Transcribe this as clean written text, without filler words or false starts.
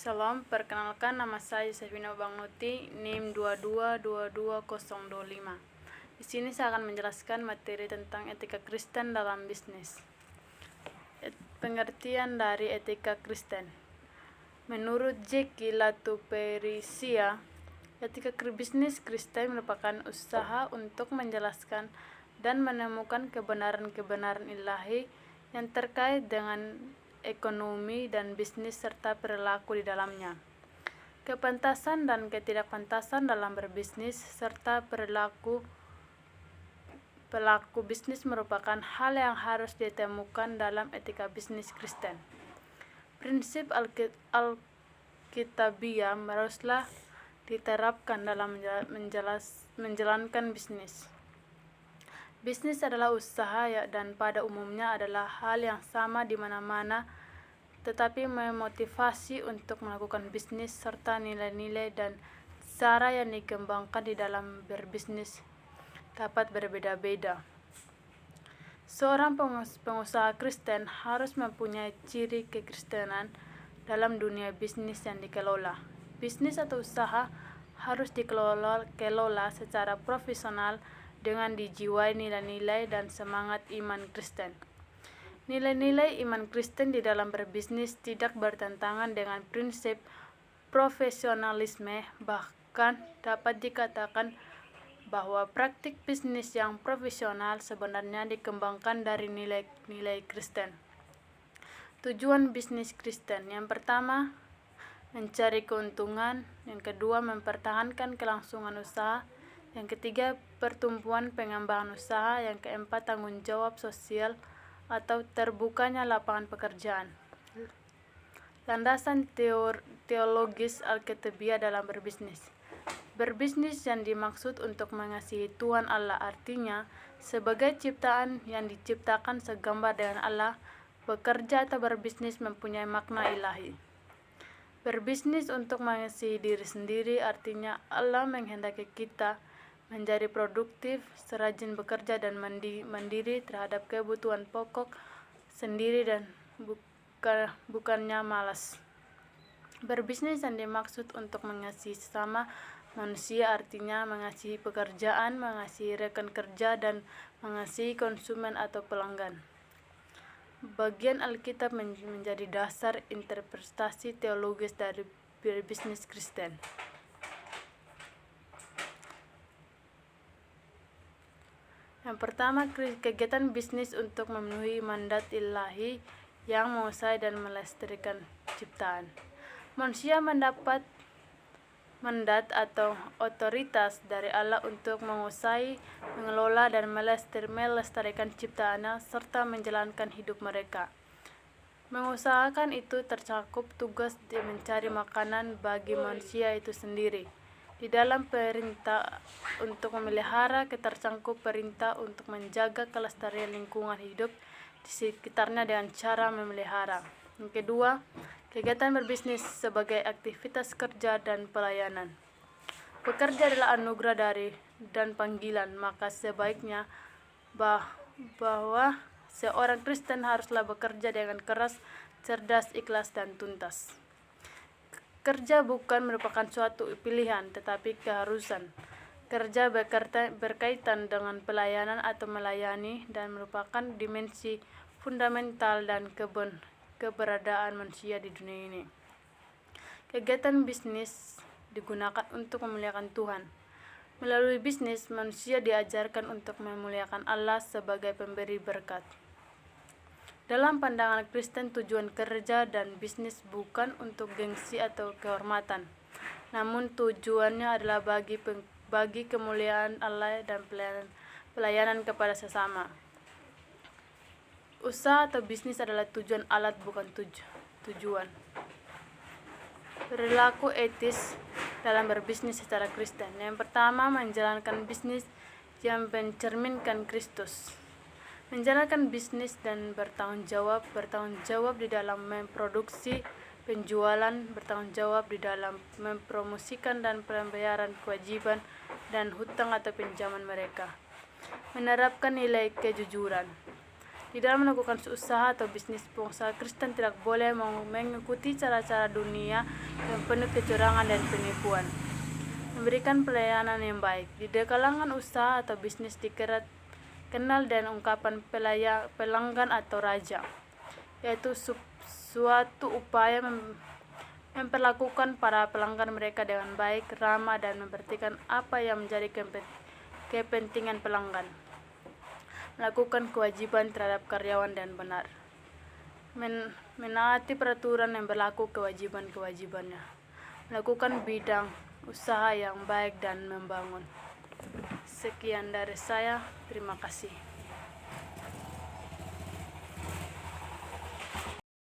Salam, perkenalkan nama saya Yosefina Bangnuti, NIM 2222025. Di sini saya akan menjelaskan materi tentang etika Kristen dalam bisnis. Pengertian dari etika Kristen. Menurut Jeki Latuperisia, etika bisnis Kristen merupakan usaha untuk menjelaskan dan menemukan kebenaran-kebenaran ilahi yang terkait dengan ekonomi dan bisnis serta perilaku di dalamnya. Kepantasan dan ketidakpantasan dalam berbisnis serta perilaku pelaku bisnis merupakan hal yang harus ditemukan dalam etika bisnis Kristen. Prinsip Alkitabiah haruslah diterapkan dalam menjalankan bisnis. Bisnis adalah usaha dan pada umumnya adalah hal yang sama di mana-mana, tetapi memotivasi untuk melakukan bisnis serta nilai-nilai dan cara yang dikembangkan di dalam berbisnis dapat berbeda-beda. Seorang pengusaha Kristen harus mempunyai ciri kekristenan dalam dunia bisnis yang dikelola. Bisnis atau usaha harus dikelola secara profesional dengan dijiwai nilai-nilai dan semangat iman Kristen. Nilai-nilai iman Kristen di dalam berbisnis tidak bertentangan dengan prinsip profesionalisme, bahkan dapat dikatakan bahwa praktik bisnis yang profesional sebenarnya dikembangkan dari nilai-nilai Kristen. Tujuan bisnis Kristen: yang pertama, mencari keuntungan; yang kedua, mempertahankan kelangsungan usaha; yang ketiga, pertumbuhan pengembangan usaha; yang keempat, tanggung jawab sosial atau terbukanya lapangan pekerjaan. Landasan teologis Alkitabiah dalam berbisnis. Berbisnis yang dimaksud untuk mengasihi Tuhan Allah, artinya sebagai ciptaan yang diciptakan segambar dengan Allah. Bekerja atau berbisnis mempunyai makna ilahi. Berbisnis untuk mengasihi diri sendiri, artinya Allah menghendaki kita menjadi produktif, serajin bekerja dan mandiri terhadap kebutuhan pokok sendiri dan bukannya malas. Berbisnis yang dimaksud untuk mengasihi sesama manusia, artinya mengasihi pekerjaan, mengasihi rekan kerja, dan mengasihi konsumen atau pelanggan. Bagian Alkitab menjadi dasar interpretasi teologis dari berbisnis Kristen. Yang pertama, kegiatan bisnis untuk memenuhi mandat ilahi yang menguasai dan melestarikan ciptaan. Manusia mendapat mandat atau otoritas dari Allah untuk menguasai, mengelola, dan melestarikan ciptaannya serta menjalankan hidup mereka. Mengusahakan itu tercakup tugas mencari makanan bagi manusia itu sendiri. Di dalam perintah untuk memelihara tercakup perintah untuk menjaga kelestarian lingkungan hidup di sekitarnya dengan cara memelihara. Yang kedua, kegiatan berbisnis sebagai aktivitas kerja dan pelayanan. Bekerja adalah anugerah dan panggilan, maka sebaiknya bahwa seorang Kristen haruslah bekerja dengan keras, cerdas, ikhlas, dan tuntas. Kerja bukan merupakan suatu pilihan, tetapi keharusan. Kerja berkaitan dengan pelayanan atau melayani dan merupakan dimensi fundamental dan keberadaan manusia di dunia ini. Kegiatan bisnis digunakan untuk memuliakan Tuhan. Melalui bisnis, manusia diajarkan untuk memuliakan Allah sebagai pemberi berkat. Dalam pandangan Kristen, tujuan kerja dan bisnis bukan untuk gengsi atau kehormatan, namun tujuannya adalah bagi kemuliaan Allah dan pelayanan kepada sesama. Usaha atau bisnis adalah tujuan alat, bukan tujuan. Perilaku etis dalam berbisnis secara Kristen. Yang pertama, menjalankan bisnis yang mencerminkan Kristus. Menjalankan bisnis dan bertanggung jawab di dalam memproduksi, penjualan, bertanggung jawab di dalam mempromosikan dan pembayaran kewajiban dan hutang atau pinjaman mereka. Menerapkan nilai kejujuran. Di dalam melakukan usaha atau bisnis, pengusaha Kristen tidak boleh mengikuti cara-cara dunia yang penuh kecurangan dan penipuan. Memberikan pelayanan yang baik. Di kalangan usaha atau bisnis kenal dengan ungkapan pelanggan atau raja, yaitu suatu upaya memperlakukan para pelanggan mereka dengan baik, ramah, dan memperhatikan apa yang menjadi kepentingan pelanggan. Melakukan kewajiban terhadap karyawan dan benar. Menaati peraturan yang berlaku kewajiban-kewajibannya. Melakukan bidang usaha yang baik dan membangun. Sekian dari saya, terima kasih.